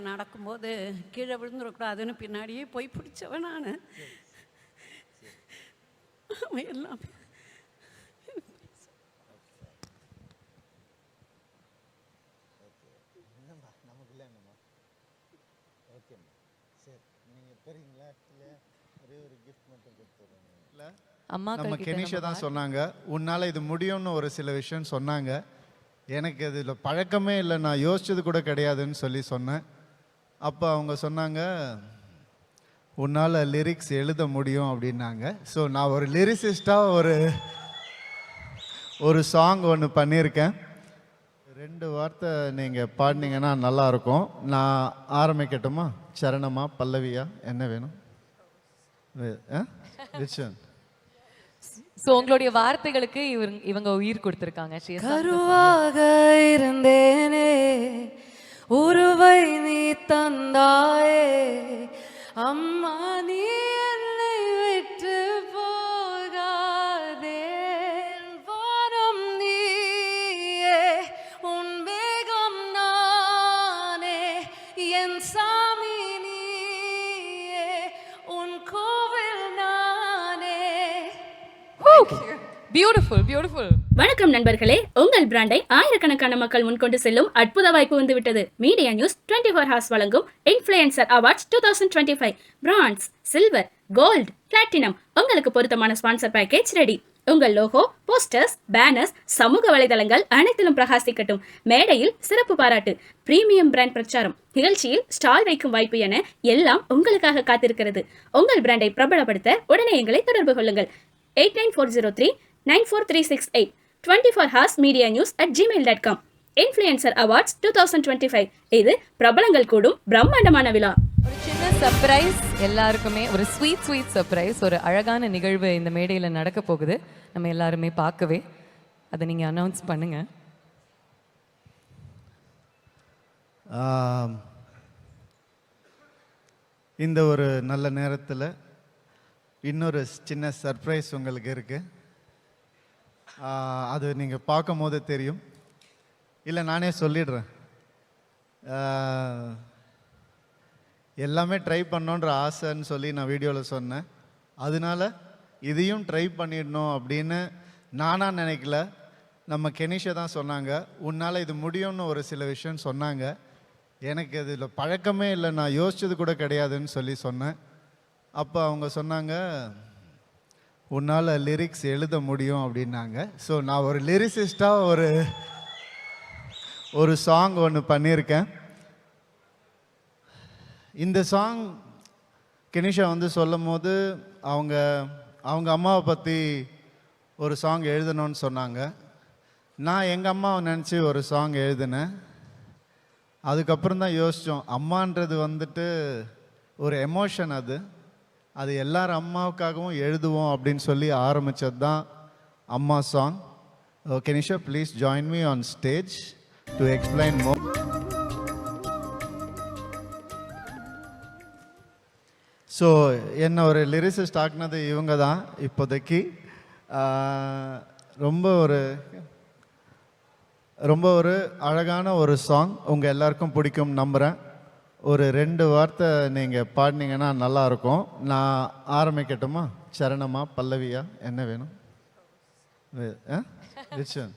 நடக்கும்போது கீழே விழுந்துடக்கூடாதுன்னு பின்னாடியே போய் பிடிச்சவன் நான். எல்லாமே நம்ம கெனிஷா தான் சொன்னாங்க, உன்னால இது முடியும்னு ஒரு சில விஷயம் சொன்னாங்க. எனக்கு இதில் பழக்கமே இல்லை, நான் யோசிச்சது கூட கிடையாதுன்னு சொல்லி சொன்னேன். அப்போ அவங்க சொன்னாங்க, உன்னால் லிரிக்ஸ் எழுத முடியும் அப்படின்னாங்க. ஸோ நான் ஒரு லிரிசிஸ்டாக ஒரு சாங் ஒன்று பண்ணியிருக்கேன். 2 வார்த்தை நீங்கள் பாடினீங்கன்னா நல்லாயிருக்கும். நான் ஆரம்பிக்கட்டுமா? சரணமா பல்லவியா என்ன வேணும்? ரிச்சன். சோ உங்களுடைய வார்த்தைகளுக்கு இவங்க உயிர் கொடுத்திருக்காங்க. கருவாக இருந்தேனே உருவை நீ தந்தாயே அம்மா நீ என்னை விட்டு போகாதே வானம் நீயே உன் வேகம் நானே என் சாமி நீயே உன் கோவில் நானே. Beautiful beautiful. வணக்கம் நண்பர்களே, உங்கள் பிராண்டை ஆயிரக்கணக்கான மக்கள் முன்கொண்டு செல்லும் அற்புத வாய்ப்பு வந்துவிட்டது. மீடியா நியூஸ் 24 ஹார்ஸ் வழங்கும் influencer awards 2025 bronze, silver, gold, platinum உங்களுக்கு பொருத்தமான ஸ்பான்சர் பேக்கேஜ் ரெடி. உங்கள் லோகோ, போஸ்டர்ஸ், பேனர்ஸ், சமூக வலைதளங்கள் அனைத்திலும் பிரகாசிக்கட்டும். மேடையில் சிறப்பு பாராட்டு, பிரீமியம் பிராண்ட் பிரச்சாரம், நிகழ்ச்சியில் ஸ்டால் வைக்கும் வாய்ப்பு என எல்லாம் உங்களுக்காக காத்திருக்கிறது. உங்கள் பிராண்டை பிரபலப்படுத்த உடனே எங்களை தொடர்பு கொள்ளுங்கள். 8940394368 24 hours media news @gmail.com. Influencer awards 2025 இது பிரபலங்கள் கூடும் பிரம்மாண்டமான விழா. ஒரு சின்ன சர்ப்ரைஸ் எல்லாருக்குமே, ஒரு ஸ்வீட் சர்ப்ரைஸ், ஒரு அழகான நிகழ்வு இந்த மேடையில் நடக்க போகுது. நம்ம எல்லாருமே பார்க்கவே அதை நீங்க அனௌன்ஸ் பண்ணுங்க. இந்த ஒரு நல்ல நேரத்தில் இன்னொரு சின்ன சர்ப்ரைஸ் உங்களுக்கு இருக்குது. அது நீங்கள் பார்க்கும் போது தெரியும். இல்லை நானே சொல்லிடுறேன். எல்லாமே ட்ரை பண்ணோன்ற ஆசைன்னு சொல்லி நான் வீடியோவில் சொன்னேன். அதனால இதையும் ட்ரை பண்ணிடணும் அப்படின்னு நானாக நினைக்கல. நம்ம கெனிஷா தான் சொன்னாங்க, உன்னால் இது முடியும்னு ஒரு சில விஷயம் சொன்னாங்க. எனக்கு இதில் பழக்கமே இல்லை, நான் யோசிச்சது கூட கிடையாதுன்னு சொல்லி சொன்னேன். அப்போ அவங்க சொன்னாங்க, உன்னால் லிரிக்ஸ் எழுத முடியும் அப்படின்னாங்க. ஸோ நான் ஒரு லிரிசிஸ்டாக ஒரு சாங் ஒன்று பண்ணியிருக்கேன். இந்த சாங் கெனிஷா வந்து சொல்லும் போது அவங்க அம்மாவை பற்றி ஒரு சாங் எழுதணும்னு சொன்னாங்க. நான் எங்கள் அம்மாவை நினச்சி ஒரு சாங் எழுதினேன். அதுக்கப்புறம் தான் யோசித்தோம், அம்மான்றது வந்துட்டு ஒரு எமோஷன், அது எல்லாரும் அம்மாவுக்காகவும் எழுதுவோம் அப்படின்னு சொல்லி ஆரம்பித்தது தான் அம்மா song. Kenisha please join me on stage to explain more. So என்ன ஒரு லிரிசிஸ்ட் ஆக்குனது இவங்க தான் இப்போதைக்கு. ரொம்ப ஒரு அழகான ஒரு சாங், உங்கள் எல்லாருக்கும் பிடிக்கும் நம்புகிறேன். ஒரு 2 வார்த்தை நீங்கள் பாடினீங்கன்னா நல்லாயிருக்கும். நான் ஆரம்பிக்கட்டுமா? சரணமா பல்லவியா என்ன வேணும்? ரிச்சன்.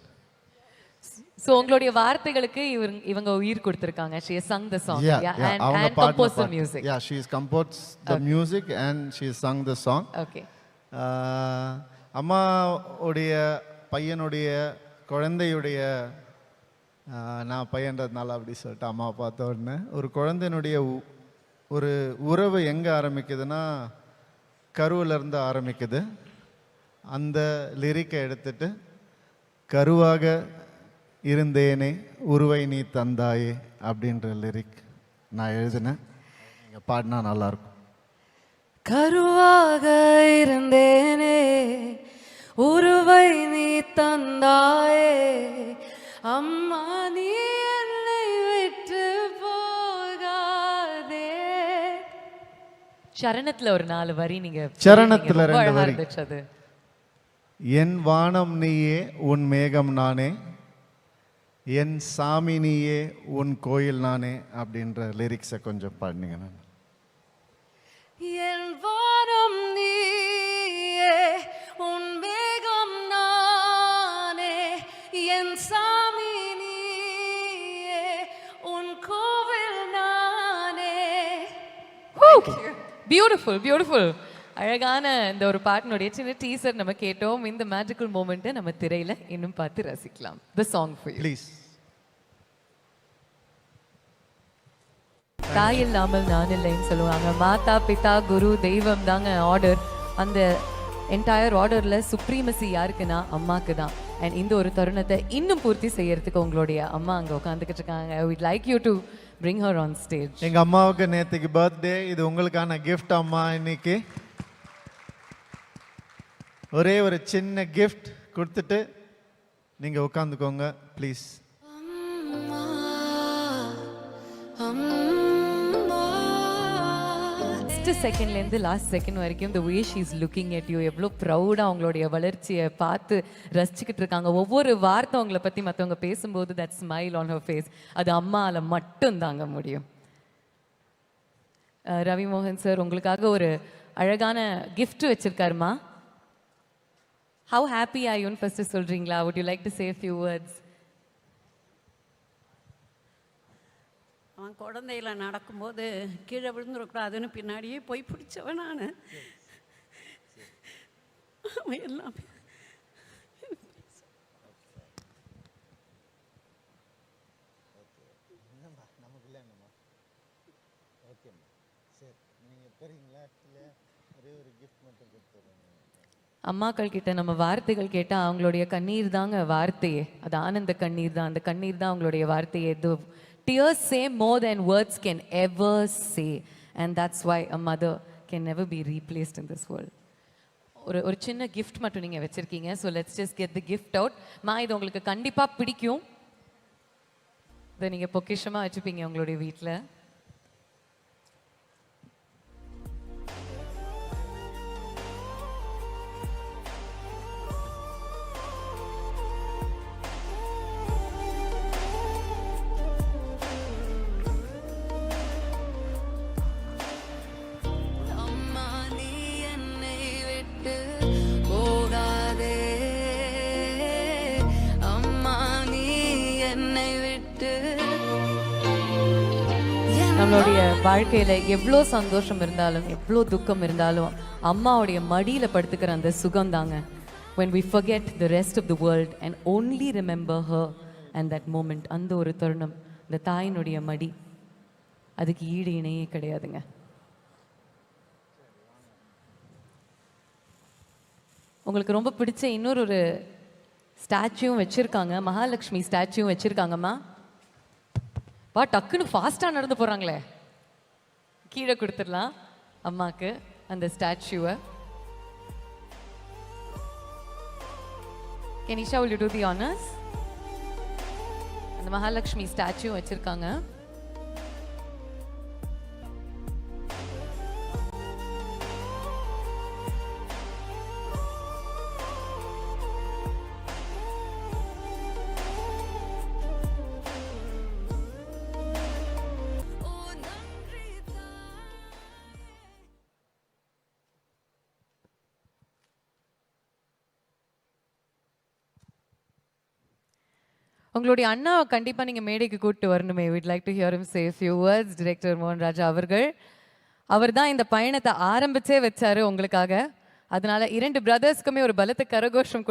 சோ உங்களுடைய வார்த்தைகளுக்கு இவங்க உயிர் கொடுத்திருக்காங்க. she has sung the song and composed the music. Yeah, she has composed the music and she has sung the song. Okay. அம்மா உடைய பையனுடைய குழந்தையுடைய, நான் பையன்றதுனால அப்படி சொல்லிட்டு அம்மா பார்த்த உடனே, ஒரு குழந்தையினுடைய ஒரு உறவு எங்கே ஆரம்பிக்குதுன்னா கருவிலேருந்து ஆரம்பிக்குது. அந்த லிரிக்கை எடுத்துட்டு, கருவாக இருந்தேனே உருவை நீ தந்தாயே அப்படின்ற லிரிக் நான் எழுதினேன். நீங்கள் பாடினா நல்லாயிருக்கும். கருவாக இருந்தேனே உருவை நீ தந்தாயே அம்மா நீ என்னை விட்டு போகாதே. சரணத்துல ஒரு 4 வரி நீங்க சரணத்துல 2 வரி. அது என் வானம் நீயே உன் மேகம் நானே, என் சாமி நீயே உன் கோயில் நானே அப்படின்ற லிரிக்ஸை கொஞ்சம் பாடினீங்க. என் வானம் நீயே உன் மேகம் நானே என் சாமி நீயே உன் கோவில் நானே. Beautiful beautiful. அழகான இந்த ஒரு பாட்டினுடைய சின்ன டீசர் நம்ம கேட்டோம். இந்த மேஜிக்கல் மூமெண்ட்டை நம்ம திரையில இன்னும் பார்த்து ரசிக்கலாம். The song for you please. தாய் இல்லாமல் நான் இல்லைன்னு சொல்லுவாங்க. மாதா பிதா குரு தெய்வம் தாங்க ஆர்டர். அந்த என்டையர் ஆர்டர்ல சுப்ரீமசி யாருக்குன்னா அம்மாக்கு தான். அண்ட் இந்த ஒரு தருணத்தை இன்னும் பூர்த்தி செய்யறதுக்கு உங்களுடைய அம்மா அங்கே உட்காந்துக்கிட்டு இருக்காங்க. I would like you to bring her on stage. எங்க அம்மாவுக்கு நேற்றுக்கு பர்த்டே. இது உங்களுக்கான கிஃப்ட் அம்மா. இன்னைக்கு ஒரே ஒரு சின்ன கிஃப்ட் கொடுத்துட்டு நீங்க உட்காந்துக்கோங்க ப்ளீஸ். ஃபஸ்ட்டு செகண்ட்லேருந்து லாஸ்ட் செகண்ட் வரைக்கும் the way she is looking at you, எவ்வளோ ப்ரௌடாக அவங்களுடைய வளர்ச்சியை பார்த்து ரசிச்சுக்கிட்டு இருக்காங்க. ஒவ்வொரு வார்த்தை அவங்கள பற்றி மற்றவங்க பேசும்போது that smile on her face, அது அம்மாவில் மட்டும் தாங்க முடியும். ரவி மோகன் சார் உங்களுக்காக ஒரு அழகான gift வச்சிருக்காருமா. How happy are you ன்னு ஃபஸ்ட்டு சொல்கிறீங்களா? would you like to say a few words? அவன் குழந்தையில நடக்கும்போது கீழே விழுந்துடக்கூடாதுன்னு பின்னாடியே போய் பிடிச்சவன் நான். அவன் எல்லாமே அம்மாக்கள் கிட்ட நம்ம வார்த்தைகள் கேட்டால் அவங்களுடைய கண்ணீர் தாங்க வார்த்தையே. அது ஆனந்த கண்ணீர் தான். அந்த கண்ணீர் தான் அவங்களுடைய வார்த்தையே. Tears say more than words can ever say, and that's why a mother can never be replaced in this world. ஒரு சின்ன gift மட்டும் நீங்கள் வச்சுருக்கீங்க. So let's just get the gift out. இது உங்களுக்கு கண்டிப்பாக பிடிக்கும். இதை நீங்கள் பொக்கிஷமாக வச்சுப்பீங்க உங்களுடைய வீட்டில். நம்மளுடைய வாழ்க்கையில் எவ்வளோ சந்தோஷம் இருந்தாலும் எவ்வளோ துக்கம் இருந்தாலும் அம்மாவுடைய மடியில் படுத்துக்கிற அந்த சுகம் தாங்க. when we forget the rest of the world and only remember her and that moment, அந்த ஒரு தருணம், இந்த தாயினுடைய மடி, அதுக்கு ஈடு இணையே கிடையாதுங்க. உங்களுக்கு ரொம்ப பிடிச்ச இன்னொரு ஸ்டாச்சுவும் வச்சுருக்காங்க. மகாலட்சுமி ஸ்டாச்சுவும் வச்சுருக்காங்கம்மா. வா, டக்குன்னு ஃபாஸ்ட்டாக நடந்து போகிறாங்களே. கீழே கொடுத்துடலாம் அம்மாவுக்கு அந்த ஸ்டாச்சுவை. Kenisha, will you do the honors? அந்த மகாலட்சுமி ஸ்டாச்சுவும் வச்சுருக்காங்க. உங்களுடைய அண்ணாவை கண்டிப்பாக நீங்கள் மேடைக்கு கூப்பிட்டு வரணுமே. we'd like to hear him say a few words. Director மோகன் ராஜா அவர்கள், அவர் தான் இந்த பயணத்தை ஆரம்பிச்சே வச்சாரு உங்களுக்காக. அதனால இரண்டு பிரதர்ஸ்க்குமே ஒரு பலத்த கரகோஷம்